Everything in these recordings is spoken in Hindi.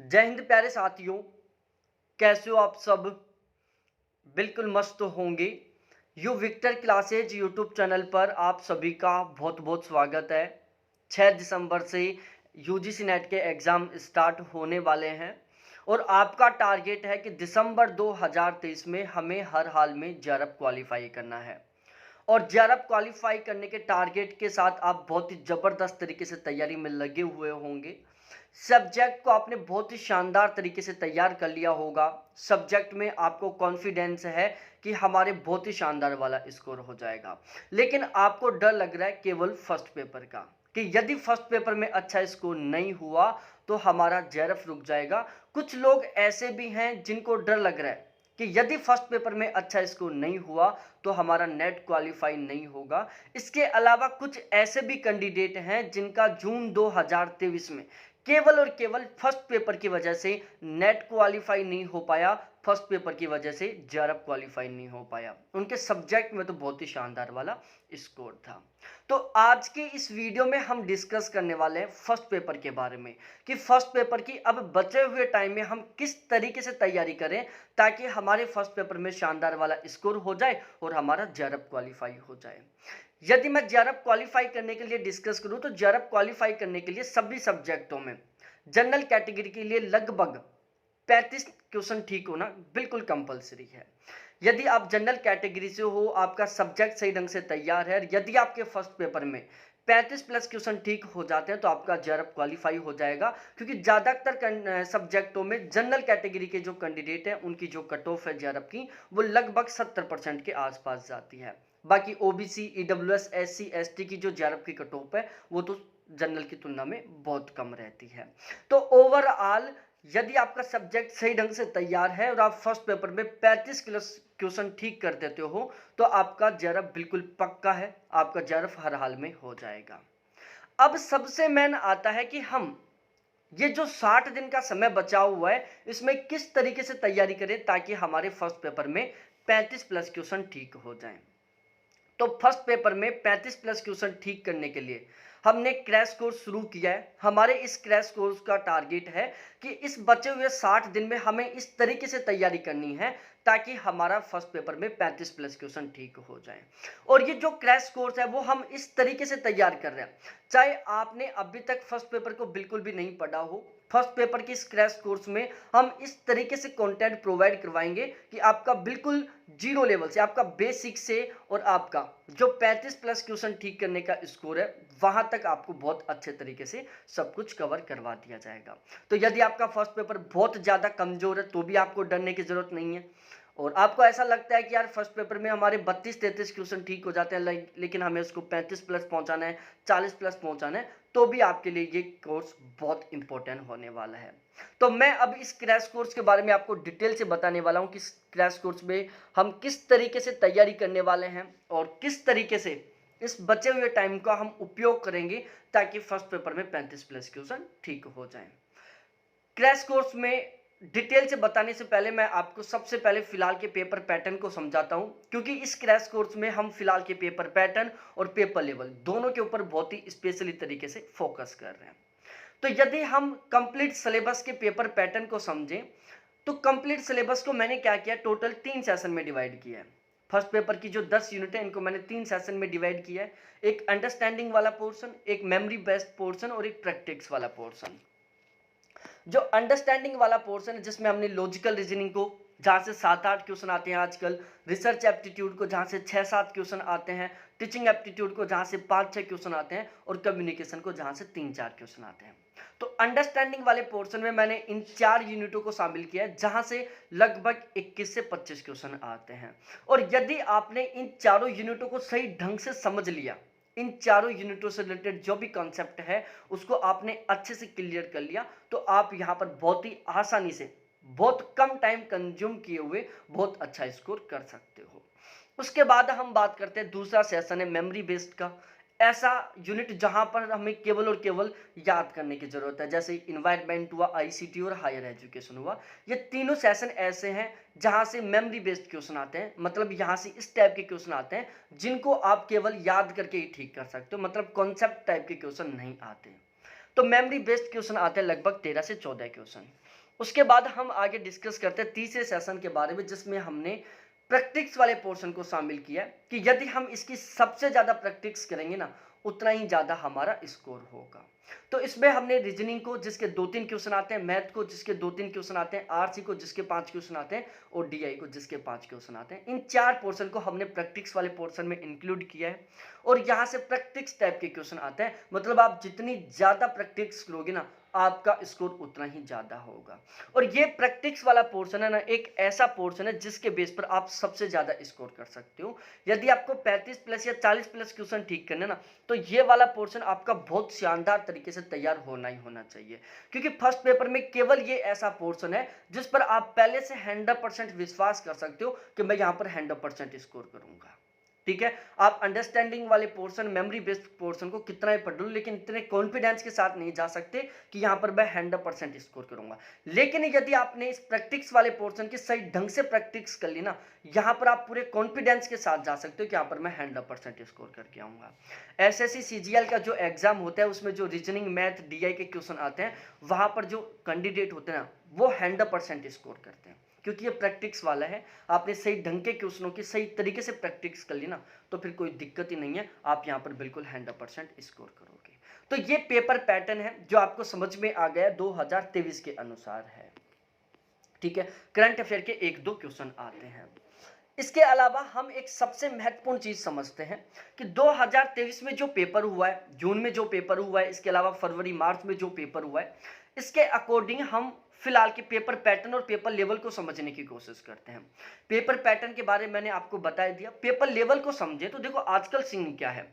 जय हिंद प्यारे साथियों। कैसे हो आप सब? बिल्कुल मस्त होंगे। You victor classes YouTube channel पर आप सभी का बहुत बहुत स्वागत है। 6 दिसंबर से यूजीसी नेट के एग्ज़ाम स्टार्ट होने वाले हैं और आपका टारगेट है कि दिसंबर 2023 में हमें हर हाल में जेआरएफ क्वालिफाई करना है। और जेआरएफ क्वालिफाई करने के टारगेट के साथ आप बहुत ही ज़बरदस्त तरीके से तैयारी में लगे हुए होंगे। सब्जेक्ट को आपने बहुत ही शानदार तरीके से तैयार कर लिया होगा। सब्जेक्ट में आपको कॉन्फिडेंस है कि हमारे बहुत ही शानदार वाला स्कोर हो जाएगा। लेकिन आपको डर लग रहा है केवल फर्स्ट पेपर का, कि यदि फर्स्ट पेपर में अच्छा स्कोर नहीं हुआ तो हमारा जेआरएफ रुक जाएगा। कुछ लोग ऐसे भी हैं जिनको डर लग रहा है कि यदि फर्स्ट पेपर में अच्छा स्कोर नहीं हुआ तो हमारा नेट क्वालिफाई नहीं होगा। इसके अलावा कुछ ऐसे भी कैंडिडेट हैं जिनका जून 2023 में केवल और केवल फर्स्ट पेपर की वजह से नेट क्वालिफाई नहीं हो पाया, फर्स्ट पेपर की वजह से जेआरएफ क्वालिफाई नहीं हो पाया। उनके सब्जेक्ट में तो बहुत ही शानदार वाला स्कोर था। तो आज के इस वीडियो में हम डिस्कस करने वाले हैं फर्स्ट पेपर के बारे में, कि फर्स्ट पेपर की अब बचे हुए टाइम में हम किस तरीके से तैयारी करें ताकि हमारे फर्स्ट पेपर में शानदार वाला स्कोर हो जाए और हमारा जेआरएफ क्वालिफाई हो जाए। यदि मैं जेआरएफ क्वालिफाई करने के लिए डिस्कस करूं तो जेआरएफ क्वालिफाई करने के लिए सभी सब्जेक्टों में जनरल कैटेगरी के लिए लगभग 35 क्वेश्चन ठीक होना बिल्कुल कंपलसरी है। यदि आप जनरल कैटेगरी से हो, आपका सब्जेक्ट सही ढंग से तैयार है, यदि आपके फर्स्ट पेपर में 35 प्लस क्वेश्चन ठीक हो जाते हैं तो आपका जेआरएफ क्वालिफाई हो जाएगा। क्योंकि ज़्यादातर सब्जेक्टों में जनरल कैटेगरी के जो कैंडिडेट हैं उनकी जो कट ऑफ है जेआरएफ की वो लगभग 70% के आसपास जाती है। बाकी ओबीसी, ईडब्ल्यूएस, एससी, एसटी की जो जेआरएफ की कट ऑफ है वो तो जनरल की तुलना में बहुत कम रहती है। तो ओवरऑल यदि आपका सब्जेक्ट सही ढंग से तैयार है और आप फर्स्ट पेपर में 35 क्वेश्चन ठीक कर देते हो तो आपका जेआरएफ बिल्कुल पक्का है, आपका जेआरएफ हर हाल में हो जाएगा। अब सबसे मेन आता है कि हम ये जो 60 दिन का समय बचा हुआ है इसमें किस तरीके से तैयारी करें ताकि हमारे फर्स्ट पेपर में 35 प्लस क्वेश्चन ठीक हो जाएं। तो फर्स्ट पेपर में 35 प्लस क्वेश्चन ठीक करने के लिए हमने क्रैश कोर्स शुरू किया है। हमारे इस क्रैश कोर्स का टारगेट है कि इस बचे हुए 60 दिन में हमें इस तरीके से तैयारी करनी है ताकि हमारा फर्स्ट पेपर में 35 प्लस क्वेश्चन ठीक हो जाए। और ये जो क्रैश कोर्स है वो हम इस तरीके से तैयार कर रहे हैं, चाहे आपने अभी तक फर्स्ट पेपर को बिल्कुल भी नहीं पढ़ा हो, फर्स्ट पेपर के इस क्रैश कोर्स में हम इस तरीके से कंटेंट प्रोवाइड करवाएंगे कि आपका बिल्कुल जीरो लेवल से, आपका बेसिक से और आपका जो 35 प्लस क्वेश्चन ठीक करने का स्कोर है वहां तक आपको बहुत अच्छे तरीके से सब कुछ कवर करवा दिया जाएगा। तो यदि आपका फर्स्ट पेपर बहुत ज़्यादा कमज़ोर है तो भी आपको डरने की ज़रूरत नहीं है। और आपको ऐसा लगता है कि यार फर्स्ट पेपर में हमारे 32-33 क्वेश्चन ठीक हो जाते हैं लेकिन हमें उसको 35 प्लस पहुंचाना है, 40 प्लस पहुंचाना है, तो भी आपके लिए ये कोर्स बहुत इंपॉर्टेंट होने वाला है। तो मैं अब इस क्रैश कोर्स के बारे में आपको डिटेल से बताने वाला हूं कि इस क्रैश कोर्स में हम किस तरीके से तैयारी करने वाले हैं और किस तरीके से इस बचे हुए टाइम का हम उपयोग करेंगे ताकि फर्स्ट पेपर में 35 प्लस क्वेश्चन ठीक हो जाए। क्रैश कोर्स में डिटेल से बताने से पहले मैं आपको सबसे पहले फिलहाल के पेपर पैटर्न को समझाता हूं, क्योंकि इस क्रैश कोर्स में हम फिलहाल के पेपर पैटर्न और पेपर लेवल दोनों के ऊपर बहुत ही स्पेशली तरीके से फोकस कर रहे हैं। तो यदि हम कंप्लीट सिलेबस के पेपर पैटर्न को समझें तो कंप्लीट सिलेबस को मैंने क्या किया, टोटल 3 सेशन में डिवाइड किया है। फर्स्ट पेपर की जो 10 यूनिट है इनको मैंने 3 सेशन में डिवाइड किया है। एक अंडरस्टैंडिंग वाला पोर्शन, एक मेमोरी बेस्ड पोर्शन और एक प्रैक्टिस वाला पोर्शन। जो अंडरस्टैंडिंग वाला पोर्शन है जिसमें हमने लॉजिकल रीजनिंग को, जहाँ से 7-8 क्वेश्चन आते हैं आजकल, रिसर्च एप्टीट्यूड को जहाँ से 6-7 क्वेश्चन आते हैं, टीचिंग एप्टीट्यूड को जहाँ से 5-6 क्वेश्चन आते हैं और कम्युनिकेशन को जहाँ से 3-4 क्वेश्चन आते हैं। तो अंडरस्टैंडिंग वाले पोर्शन में मैंने इन 4 यूनिटों को शामिल किया है जहाँ से लगभग 21 से 25 क्वेश्चन आते हैं। और यदि आपने इन चारों यूनिटों को सही ढंग से समझ लिया, इन चारों यूनिटों से रिलेटेड जो भी कॉन्सेप्ट है उसको आपने अच्छे से क्लियर कर लिया तो आप यहाँ पर बहुत ही आसानी से, बहुत कम टाइम कंज्यूम किए हुए बहुत अच्छा स्कोर कर सकते हो। उसके बाद हम बात करते हैं, दूसरा सेशन है मेमोरी बेस्ड का। ऐसा यूनिट जहां पर हमें केवल और केवल याद करने की जरूरत है, जैसे इन्वायरमेंट हुआ, आईसीटी और हायर एजुकेशन हुआ। ये तीनों सेशन ऐसे हैं जहां से मेमोरी बेस्ड क्वेश्चन आते हैं, मतलब यहां से इस टाइप के क्वेश्चन आते हैं जिनको आप केवल याद करके ही ठीक कर सकते हो, मतलब कॉन्सेप्ट टाइप के क्वेश्चन नहीं आते। तो मेमोरी बेस्ड क्वेश्चन आते हैं लगभग 13 से 14 क्वेश्चन। उसके बाद हम आगे डिस्कस करते हैं तीसरे सेशन के बारे में, जिसमें हमने प्रैक्टिस वाले पोर्शन को शामिल किया कि यदि हम इसकी सबसे ज़्यादा प्रैक्टिस करेंगे ना, उतना ही ज़्यादा हमारा स्कोर होगा। तो इसमें हमने रीजनिंग को जिसके 2-3 क्वेश्चन आते हैं, मैथ को जिसके 2-3 क्वेश्चन आते हैं, आरसी को जिसके 5 क्वेश्चन आते हैं और डीआई को जिसके 5 क्वेश्चन आते हैं, इन 4 पोर्शन को हमने प्रैक्टिस वाले पोर्शन में इंक्लूड किया है। और यहाँ से प्रैक्टिस टाइप के क्वेश्चन आते हैं, मतलब आप जितनी ज़्यादा प्रैक्टिस करोगे ना, आपका स्कोर उतना ही ज़्यादा होगा। और ये प्रैक्टिस वाला पोर्शन है ना, एक ऐसा पोर्शन है जिसके बेस पर आप सबसे ज़्यादा स्कोर कर सकते हो। यदि आपको 35 प्लस या 40 प्लस क्वेश्चन ठीक करने ना, तो ये वाला पोर्शन आपका बहुत शानदार तरीके से तैयार होना ही होना चाहिए, क्योंकि फर्स्ट पेपर में केवल ये ऐसा पोर्शन है जिस पर आप पहले से 100% विश्वास कर सकते हो कि मैं यहाँ पर 100% स्कोर करूँगा। ठीक है, आप अंडरस्टैंडिंग वाले पोर्शन, मेमोरी बेस्ड पोर्शन को कितना ही पढ़ लो, लेकिन इतने कॉन्फिडेंस के साथ नहीं जा सकते कि यहाँ पर मैं 100% स्कोर करूंगा। लेकिन यदि आपने इस प्रैक्टिस वाले पोर्शन की सही ढंग से प्रैक्टिस कर ली ना, यहाँ पर आप पूरे कॉन्फिडेंस के साथ जा सकते हो कि यहाँ पर मैं 100% स्कोर करके आऊँगा। एसएससी सीजीएल का जो एग्जाम होता है, उसमें जो रीजनिंग, मैथ, डीआई के क्वेश्चन आते हैं, वहाँ पर जो कैंडिडेट होते हैं ना, वो 100% स्कोर करते हैं, क्योंकि ये प्रैक्टिस वाला है। आपने सही ढंग के क्वेश्चनों की सही तरीके से प्रैक्टिस कर ली ना, तो फिर कोई दिक्कत ही नहीं है, आप यहाँ पर बिल्कुल 100% स्कोर करोगे। तो ये पेपर पैटर्न है जो आपको समझ में आ गया 2023 के अनुसार है। ठीक है, करंट अफेयर के 1-2 क्वेश्चन आते हैं। इसके अलावा हम एक सबसे महत्वपूर्ण चीज समझते हैं कि 2023 में जो पेपर हुआ है, जून में जो पेपर हुआ है, इसके अलावा फरवरी मार्च में जो पेपर हुआ है, इसके अकॉर्डिंग हम फिलहाल के पेपर पैटर्न और पेपर लेवल को समझने की कोशिश करते हैं। पेपर पैटर्न के बारे में मैंने आपको बता दिया, पेपर लेवल को समझे तो देखो आजकल सीन क्या है।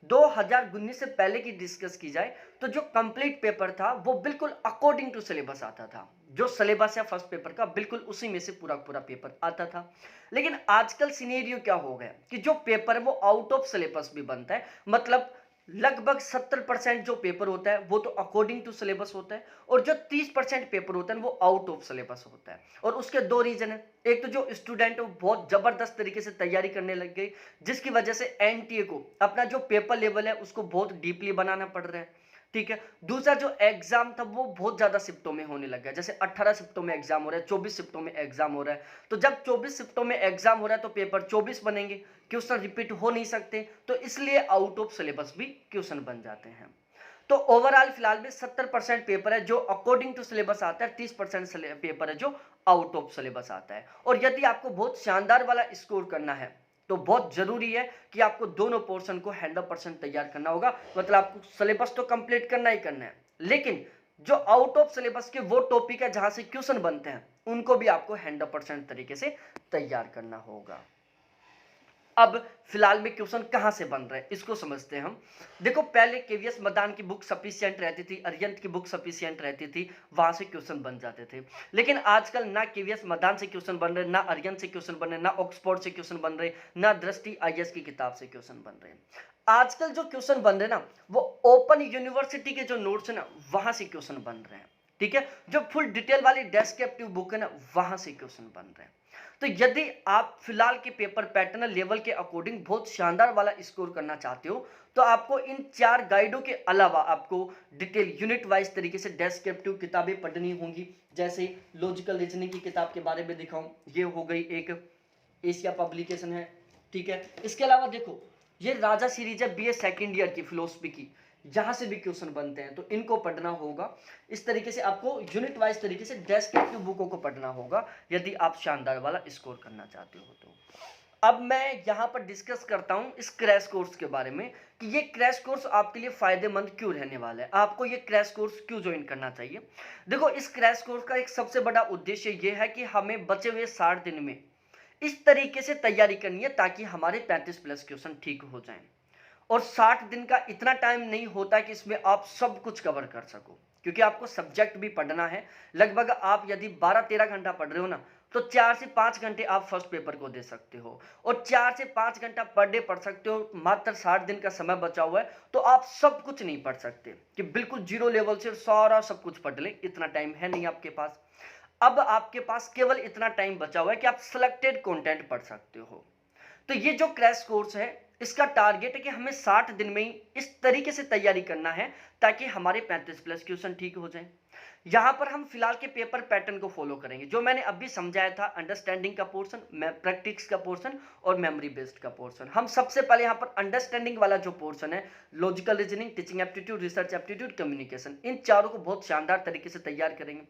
2019 से पहले की डिस्कस की जाए तो जो कंप्लीट पेपर था वो बिल्कुल अकॉर्डिंग टू सिलेबस आता था, जो सिलेबस है फर्स्ट पेपर का बिल्कुल उसी में से पूरा पूरा पेपर आता था। लेकिन आजकल सिनेरियो क्या हो गया कि जो पेपर है वो आउट ऑफ सिलेबस भी बनता है, मतलब लगभग 70% जो पेपर होता है वो तो अकॉर्डिंग टू सिलेबस होता है, और जो 30% पेपर होता है वो आउट ऑफ सिलेबस होता है। और उसके 2 रीजन है, एक तो जो स्टूडेंट है वो बहुत जबरदस्त तरीके से तैयारी करने लग गई, जिसकी वजह से एनटीए को अपना जो पेपर लेवल है उसको बहुत डीपली बनाना पड़ रहा है। ठीक है, दूसरा जो एग्जाम था वो बहुत ज्यादा शिफ्टों में होने लग गया, जैसे 18 शिफ्टों में एग्जाम हो रहा है, 24 शिफ्टों में एग्जाम हो रहा है। तो जब 24 शिफ्टों में एग्जाम हो रहा है तो पेपर 24 बनेंगे, क्वेश्चन रिपीट हो नहीं सकते, तो इसलिए आउट ऑफ सिलेबस भी क्वेश्चन बन जाते हैं। तो ओवरऑल फिलहाल में 70% पेपर है जो अकॉर्डिंग टू सिलेबस आता है, 30% पेपर है जो आउट ऑफ सिलेबस आता है। और यदि आपको बहुत शानदार वाला स्कोर करना है तो बहुत जरूरी है कि आपको दोनों पोर्शन को 100% तैयार करना होगा, मतलब आपको सिलेबस तो कंप्लीट करना ही करना है, लेकिन जो आउट ऑफ सिलेबस के वो टॉपिक है जहां से क्वेश्चन बनते हैं उनको भी आपको 100% तरीके से तैयार करना होगा। अब फिलहाल में क्वेश्चन कहां से बन रहे हैं इसको समझते हैं हम। देखो, पहले केवीएस मदान की बुक सफिशिएंट रहती थी, अरिहंत की बुक सफिशिएंट रहती थी, वहां से क्वेश्चन बन जाते थे। लेकिन आजकल ना केवीएस मदान से क्वेश्चन बन रहे, ना अरिहंत से क्वेश्चन बन रहे, ना ऑक्सफोर्ड से क्वेश्चन बन रहे, ना दृष्टि आईएएस की किताब से क्वेश्चन बन रहे हैं। आजकल जो क्वेश्चन बन रहे हैं ना, वो ओपन यूनिवर्सिटी के जो नोट्स है ना, वहां से क्वेश्चन बन रहे हैं। ठीक है, जो फुल डिटेल वाली डेस्क्रिप्टिव बुक है ना, वहां से क्वेश्चन बन रहे हैं। तो यदि आप फिलहाल के पेपर पैटर्न लेवल के अकॉर्डिंग बहुत शानदार वाला स्कोर करना चाहते हो, तो आपको इन 4 गाइडों के अलावा आपको डिटेल यूनिट वाइज तरीके से डेस्क्रिप्टिव किताबें पढ़नी होंगी। जैसे लॉजिकल रीजनिंग की किताब के बारे में दिखाऊं, ये हो गई एक एशिया पब्लिकेशन है। ठीक है, इसके अलावा देखो ये राजा सीरीज है बीए सेकेंड ईयर की फिलोसफी की, जहां से भी क्वेश्चन बनते हैं, तो इनको पढ़ना होगा। इस तरीके से आपको यूनिट वाइज तरीके से डेस्क्रिप्टिव बुकों को पढ़ना होगा यदि आप शानदार वाला स्कोर करना चाहते हो। तो अब मैं यहां पर डिस्कस करता हूं इस क्रैश कोर्स के बारे में कि ये क्रैश कोर्स आपके लिए फायदेमंद क्यों रहने वाला है, आपको ये क्रैश कोर्स क्यों ज्वाइन करना चाहिए। देखो, इस क्रैश कोर्स का एक सबसे बड़ा उद्देश्य ये है कि हमें बचे हुए 60 दिन में इस तरीके से तैयारी करनी है ताकि हमारे 35 प्लस क्वेश्चन ठीक हो जाएं। और 60 दिन का इतना टाइम नहीं होता कि इसमें आप सब कुछ कवर कर सको, क्योंकि आपको सब्जेक्ट भी पढ़ना है। लगभग आप यदि 12-13 घंटा पढ़ रहे हो ना, तो 4 से 5 घंटे आप फर्स्ट पेपर को दे सकते हो, और 4 से 5 घंटा पर डे पढ़ सकते हो। मात्र 60 दिन का समय बचा हुआ है, तो आप सब कुछ नहीं पढ़ सकते कि बिल्कुल जीरो लेवल से सारा सब कुछ पढ़ ले, इतना टाइम है नहीं आपके पास। अब आपके पास केवल इतना टाइम बचा हुआ है कि आप सिलेक्टेड कंटेंट पढ़ सकते हो। तो ये जो क्रैश कोर्स है इसका टारगेट है कि हमें 60 दिन में ही इस तरीके से तैयारी करना है ताकि हमारे 35 प्लस क्वेश्चन ठीक हो जाएं। यहां पर हम फिलहाल के पेपर पैटर्न को फॉलो करेंगे जो मैंने अभी समझाया था, अंडरस्टैंडिंग का पोर्शन, प्रैक्टिस का पोर्शन और मेमोरी बेस्ड का पोर्शन। हम सबसे पहले यहां पर अंडरस्टैंडिंग वाला जो पोर्शन है, logical reasoning, teaching aptitude, research aptitude, communication, इन चारों को बहुत शानदार तरीके से तैयार करेंगे।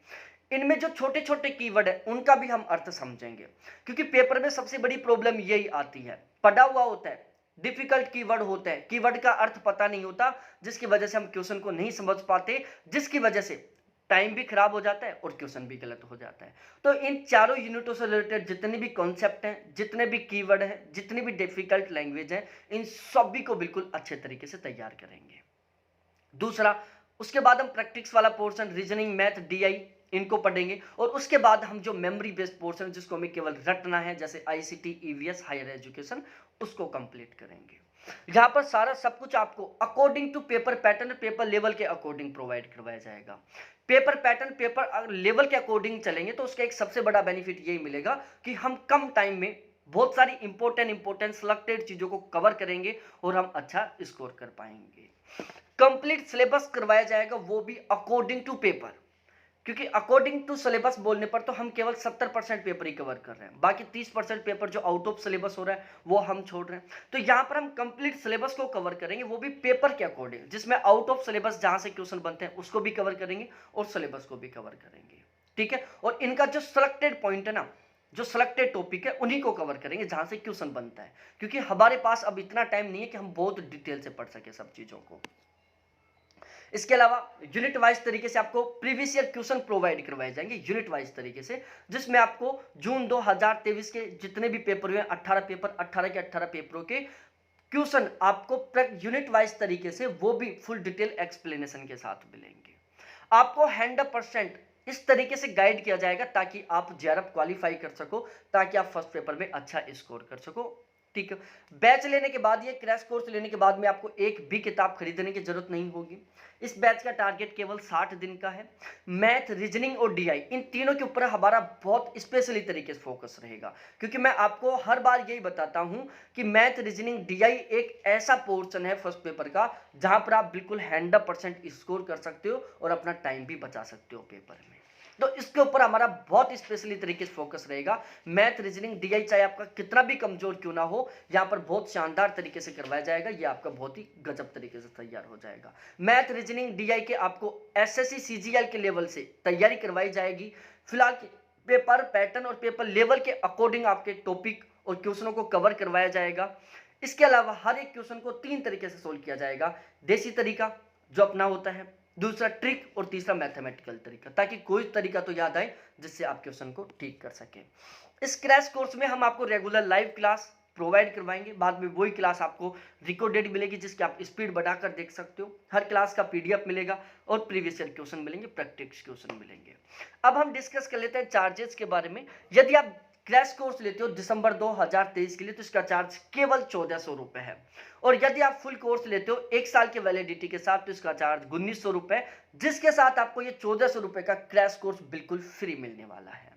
इनमें जो छोटे छोटे कीवर्ड है उनका भी हम अर्थ समझेंगे, क्योंकि पेपर में सबसे बड़ी प्रॉब्लम यही आती है, पढ़ा हुआ होता है, डिफिकल्ट कीवर्ड होते हैं, कीवर्ड का अर्थ पता नहीं होता, जिसकी वजह से हम क्वेश्चन को नहीं समझ पाते, जिसकी वजह से टाइम भी खराब हो जाता है और क्वेश्चन भी गलत हो जाता है। तो इन चारों यूनिटों से रिलेटेड जितने भी कॉन्सेप्ट हैं, जितने भी कीवर्ड हैं, जितनी भी डिफिकल्ट लैंग्वेज हैं, इन सभी को बिल्कुल अच्छे तरीके से तैयार करेंगे। दूसरा, उसके बाद हम प्रैक्टिस वाला पोर्शन, रीजनिंग, मैथ, डीआई, इनको पढ़ेंगे और उसके बाद हम जो मेमोरी बेस्ड पोर्शन जिसको हमें केवल रटना है, जैसे आईसीटी, ईवीएस, हायर एजुकेशन, उसको कंप्लीट करेंगे। यहां पर सारा सब कुछ आपको according to paper pattern, paper level के अकॉर्डिंग प्रोवाइड करवाया जाएगा। पेपर पैटर्न, पेपर लेवल के अकॉर्डिंग चलेंगे तो उसका एक सबसे बड़ा बेनिफिट यही मिलेगा कि हम कम टाइम में बहुत सारी इंपॉर्टेंट सिलेक्टेड चीजों को कवर करेंगे और हम अच्छा स्कोर कर पाएंगे। कंप्लीट सिलेबस करवाया जाएगा, वो भी अकॉर्डिंग टू पेपर, क्योंकि अकॉर्डिंग टू सिलेबस बोलने पर तो हम केवल 70% पेपर ही कवर कर रहे हैं, बाकी 30% पेपर जो आउट ऑफ सिलेबस हो रहा है वो हम छोड़ रहे हैं। तो यहां पर हम कंप्लीट सिलेबस को कवर करेंगे, वो भी पेपर के अकॉर्डिंग, जिसमें आउट ऑफ सिलेबस जहां से क्वेश्चन बनते हैं उसको भी कवर करेंगे और सिलेबस को भी कवर करेंगे। ठीक है, और इनका जो सिलेक्टेड पॉइंट है ना, जो सिलेक्टेड टॉपिक है, उन्हीं को कवर करेंगे जहां से क्वेश्चन बनता है, क्योंकि हमारे पास अब इतना टाइम नहीं है कि हम बहुत डिटेल से पढ़ सके सब चीजों को। इसके अलावा यूनिट वाइज तरीके से आपको प्रीवियस ईयर क्वेश्चन प्रोवाइड करवाए जाएंगे, यूनिट वाइज तरीके से, जिसमें आपको जून 2023 के जितने भी पेपर हुए, 18 पेपर, 18 के 18 पेपरों के क्वेश्चन आपको यूनिट वाइज तरीके से, वो भी फुल डिटेल एक्सप्लेनेशन के साथ मिलेंगे। आपको 100% इस तरीके से गाइड किया जाएगा ताकि आप जेआरएफ क्वालिफाई कर सको, ताकि आप फर्स्ट पेपर में अच्छा स्कोर कर सको। ठीक है, बैच लेने के बाद, ये क्रैश कोर्स लेने के बाद में आपको एक भी किताब खरीदने की जरूरत नहीं होगी। इस बैच का टारगेट केवल 60 दिन का है। मैथ, रीजनिंग और डीआई, इन तीनों के ऊपर हमारा बहुत स्पेशली तरीके से फोकस रहेगा, क्योंकि मैं आपको हर बार यही बताता हूं कि मैथ, रीजनिंग, डीआई एक ऐसा पोर्शन है फर्स्ट पेपर का जहां पर आप बिल्कुल 100% स्कोर कर सकते हो और अपना टाइम भी बचा सकते हो पेपर में। तो इसके ऊपर हमारा बहुत स्पेशली तरीके से फोकस रहेगा। मैथ, रीजनिंग, डीआई चाहे आपका कितना भी कमजोर क्यों ना हो, यहाँ पर बहुत शानदार तरीके से करवाया जाएगा, ये आपका बहुत ही गजब तरीके से तैयार हो जाएगा। मैथ, रीजनिंग, डीआई के आपको एसएससी सीजीएल के लेवल से तैयारी करवाई जाएगी। फिलहाल के पेपर पैटर्न और पेपर लेवल के अकॉर्डिंग आपके टॉपिक और क्वेश्चनों को कवर करवाया जाएगा। इसके अलावा हर एक क्वेश्चन को 3 तरीके से सोल्व किया जाएगा, देसी तरीका जो अपना होता है, दूसरा ट्रिक और तीसरा मैथमेटिकल तरीका, ताकि कोई तरीका तो याद आए जिससे आप क्वेश्चन को ठीक कर सके। इस क्रैश कोर्स में हम आपको रेगुलर लाइव क्लास प्रोवाइड करवाएंगे, बाद में वही क्लास आपको रिकॉर्डेड मिलेगी जिसकी आप स्पीड बढ़ाकर देख सकते हो। हर क्लास का पीडीएफ मिलेगा और प्रीवियस ईयर क्वेश्चन मिलेंगे, प्रैक्टिस क्वेश्चन मिलेंगे। अब हम डिस्कस कर लेते हैं चार्जेस के बारे में। यदि आप क्रैश कोर्स लेते हो दिसंबर 2023 के लिए तो इसका चार्ज केवल 1400 रुपए है, और यदि आप फुल कोर्स लेते हो 1 साल के वैलिडिटी के साथ तो इसका चार्ज 1900 रुपए, जिसके साथ आपको ये 1400 रुपए का क्रैश कोर्स बिल्कुल फ्री मिलने वाला है।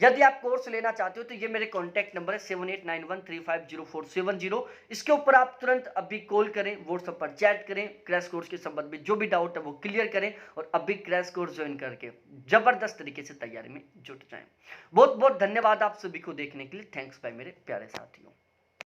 यदि आप कोर्स लेना चाहते हो तो ये मेरे कॉन्टैक्ट नंबर है 7891350470। इसके ऊपर आप तुरंत अभी कॉल करें, व्हाट्सएप पर चैट करें, क्रैश कोर्स के संबंध में जो भी डाउट है वो क्लियर करें और अभी क्रैश कोर्स ज्वाइन करके जबरदस्त तरीके से तैयारी में जुट जाएं। बहुत बहुत धन्यवाद आप सभी को देखने के लिए। थैंक्स बाय मेरे प्यारे साथियों।